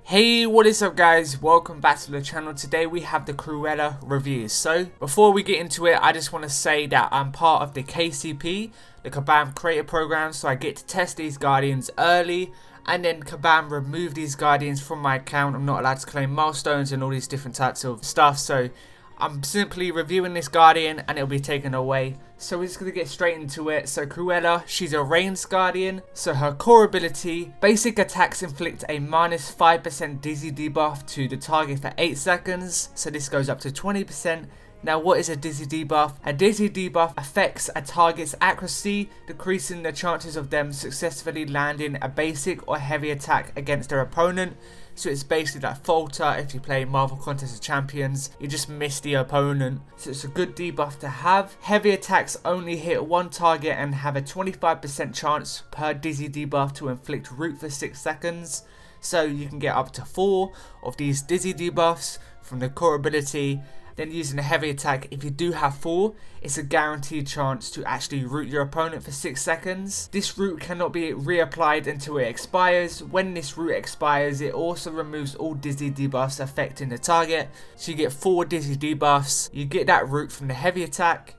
Hey, what is up guys, welcome back to the channel. Today we have the Cruella reviews. So before we get into it, I just want to say that I'm part of the KCP, the Kabam creator program, so I get to test these guardians early, and then Kabam remove these guardians from my account. I'm not allowed to claim milestones and all these different types of stuff, so I'm simply reviewing this guardian and it'll be taken away. So we're just going to get straight into it. So Cruella, she's a ranged guardian. So her core ability, basic attacks inflict a minus 5% dizzy debuff to the target for 8 seconds. So this goes up to 20%. Now what is a dizzy debuff? A dizzy debuff affects a target's accuracy, decreasing the chances of them successfully landing a basic or heavy attack against their opponent. So it's basically like falter if you play Marvel Contest of Champions, you just miss the opponent. So it's a good debuff to have. Heavy attacks only hit one target and have a 25% chance per dizzy debuff to inflict root for 6 seconds. So you can get up to 4 of these dizzy debuffs from the core ability. Then using a heavy attack, if you do have 4, it's a guaranteed chance to actually root your opponent for 6 seconds. This root cannot be reapplied until it expires. When this root expires, it also removes all dizzy debuffs affecting the target. So you get 4 dizzy debuffs. You get that root from the heavy attack,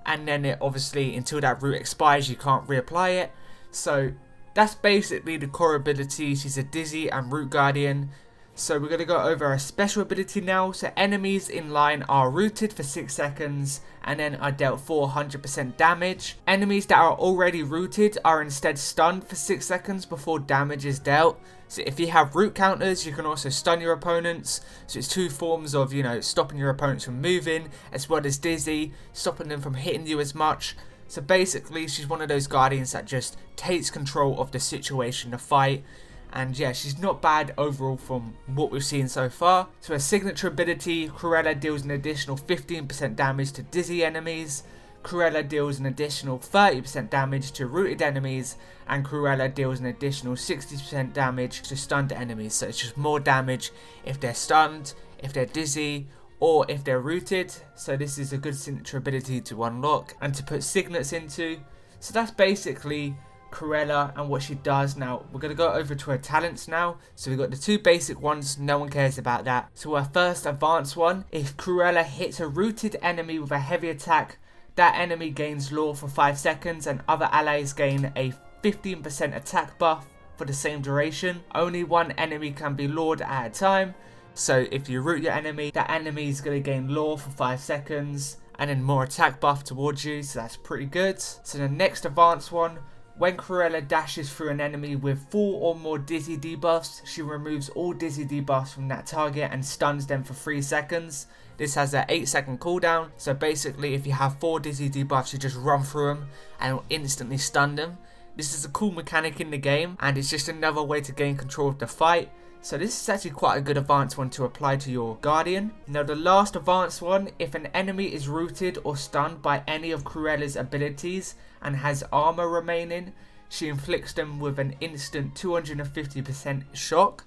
and then it obviously, until that root expires, you can't reapply it. So that's basically the core ability. She's a dizzy and root guardian. So we're going to go over a special ability now. So enemies in line are rooted for 6 seconds and then are dealt 400% damage. Enemies that are already rooted are instead stunned for 6 seconds before damage is dealt. So if you have root counters, you can also stun your opponents. So it's 2 forms of, stopping your opponents from moving, as well as dizzy, stopping them from hitting you as much. So basically, she's one of those guardians that just takes control of the situation, the fight. And yeah, she's not bad overall from what we've seen so far. So her signature ability, Cruella deals an additional 15% damage to dizzy enemies. Cruella deals an additional 30% damage to rooted enemies. And Cruella deals an additional 60% damage to stunned enemies. So it's just more damage if they're stunned, if they're dizzy, or if they're rooted. So this is a good signature ability to unlock and to put signets into. So that's basically Cruella and what she does. Now we're going to go over to her talents now. So we've got the 2 basic ones, no one cares about that. So our first advanced one, if Cruella hits a rooted enemy with a heavy attack, that enemy gains lore for 5 seconds and other allies gain a 15% attack buff for the same duration. Only one enemy can be lured at a time. So if you root your enemy, that enemy is going to gain lore for 5 seconds and then more attack buff towards you. So that's pretty good. So the next advanced one, when Cruella dashes through an enemy with 4 or more dizzy debuffs, she removes all dizzy debuffs from that target and stuns them for 3 seconds. This has an 8-second cooldown, so basically if you have 4 dizzy debuffs, you just run through them and it'll instantly stun them. This is a cool mechanic in the game, and it's just another way to gain control of the fight. So this is actually quite a good advanced one to apply to your guardian. Now the last advanced one, if an enemy is rooted or stunned by any of Cruella's abilities and has armor remaining, she inflicts them with an instant 250% shock.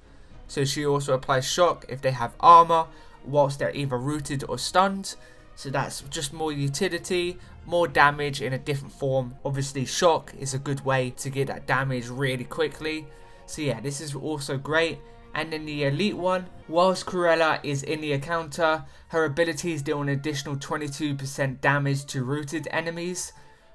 So she also applies shock if they have armor whilst they're either rooted or stunned. So that's just more utility, more damage in a different form. Obviously shock is a good way to get that damage really quickly. So yeah, this is also great. And then the elite one, whilst Cruella is in the encounter, her abilities deal an additional 22% damage to rooted enemies.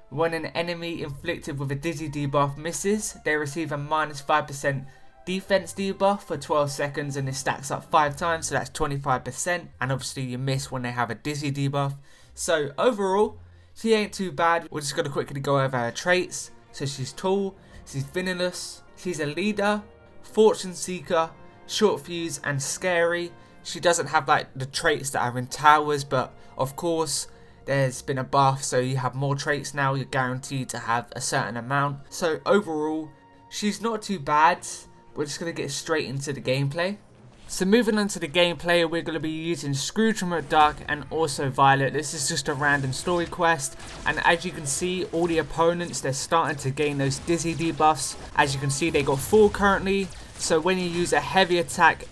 When an enemy inflicted with a dizzy debuff misses, they receive a minus 5% defense debuff for 12 seconds, and it stacks up 5 times, so that's 25%. And obviously you miss when they have a dizzy debuff. So overall, she ain't too bad. We're just going to quickly go over her traits. So she's tall, she's villainous, she's a leader, fortune seeker, short fuse and scary. She doesn't have like the traits that are in towers, but of course there's been a buff, so you have more traits now. You're guaranteed to have a certain amount. So overall, she's not too bad. We're just going to get straight into the gameplay. So moving on to the gameplay, we're going to be using Scrooge McDuck and also Violet. This is just a random story quest, and as you can see, all the opponents, they're starting to gain those dizzy debuffs. As you can see, they got 4 currently. So when you use a heavy attack,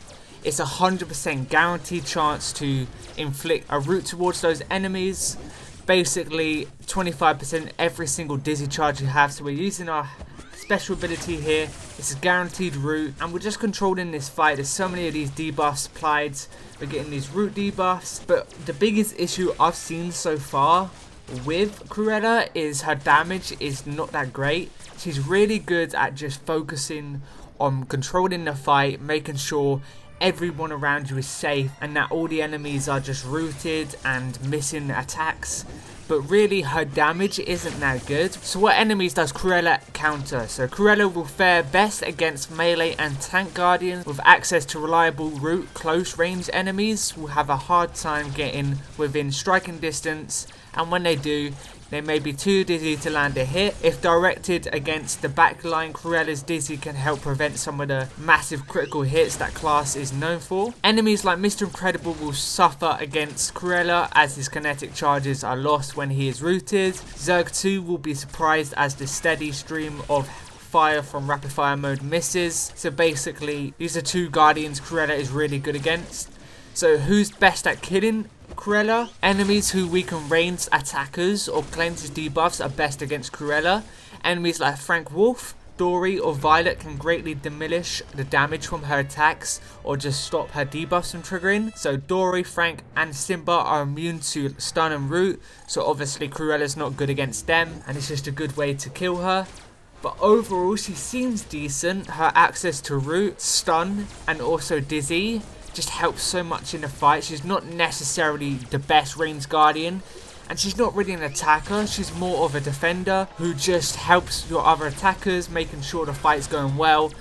it's 100% guaranteed chance to inflict a root towards those enemies. Basically 25% every single dizzy charge you have. So we're using our special ability here. It's a guaranteed root, and we're just controlling this fight. There's so many of these debuffs applied. We're getting these root debuffs, but the biggest issue I've seen so far with Cruella is her damage is not that great. She's really good at just focusing on controlling the fight, making sure everyone around you is safe and that all the enemies are just rooted and missing attacks. But really her damage isn't that good. So what enemies does Cruella counter? So Cruella will fare best against melee and tank guardians with access to reliable root. Close range enemies will have a hard time getting within striking distance, and when they do, they may be too dizzy to land a hit. If directed against the backline, Cruella's dizzy can help prevent some of the massive critical hits that class is known for. Enemies like Mr. Incredible will suffer against Cruella as his kinetic charges are lost when he is rooted. Zerg 2 will be surprised as the steady stream of fire from rapid fire mode misses. So basically, these are two guardians Cruella is really good against. So who's best at killing Cruella? Enemies who weaken ranged attackers or cleanses debuffs are best against Cruella. Enemies like Frank Wolf, Dory or Violet can greatly diminish the damage from her attacks or just stop her debuffs from triggering. So Dory, Frank and Simba are immune to stun and root, so obviously Cruella's not good against them, and it's just a good way to kill her. But overall she seems decent. Her access to root, stun and also dizzy just helps so much in the fight. She's not necessarily the best ranged guardian, and she's not really an attacker. She's more of a defender who just helps your other attackers, making sure the fight's going well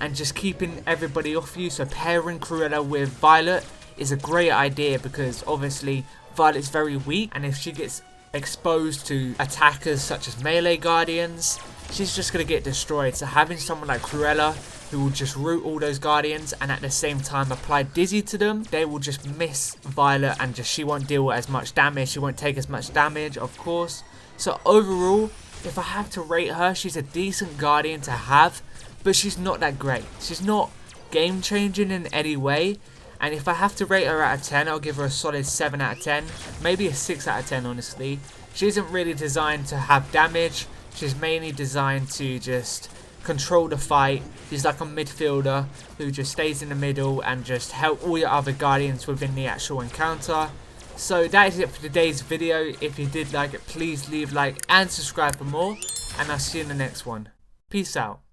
and just keeping everybody off you. So pairing Cruella with Violet is a great idea because obviously Violet's very weak, and if she gets exposed to attackers such as melee guardians, she's just going to get destroyed. So having someone like Cruella who will just root all those guardians and at the same time apply dizzy to them, they will just miss Violet and just she won't deal as much damage. She won't take as much damage, of course. So overall, if I have to rate her, she's a decent guardian to have, but she's not that great. She's not game changing in any way. And if I have to rate her out of 10, I'll give her a solid 7 out of 10. Maybe a 6 out of 10, honestly. She isn't really designed to have damage. She's mainly designed to just control the fight. She's like a midfielder who just stays in the middle and just help all your other guardians within the actual encounter. So that is it for today's video. If you did like it, please leave a like and subscribe for more, and I'll see you in the next one. Peace out.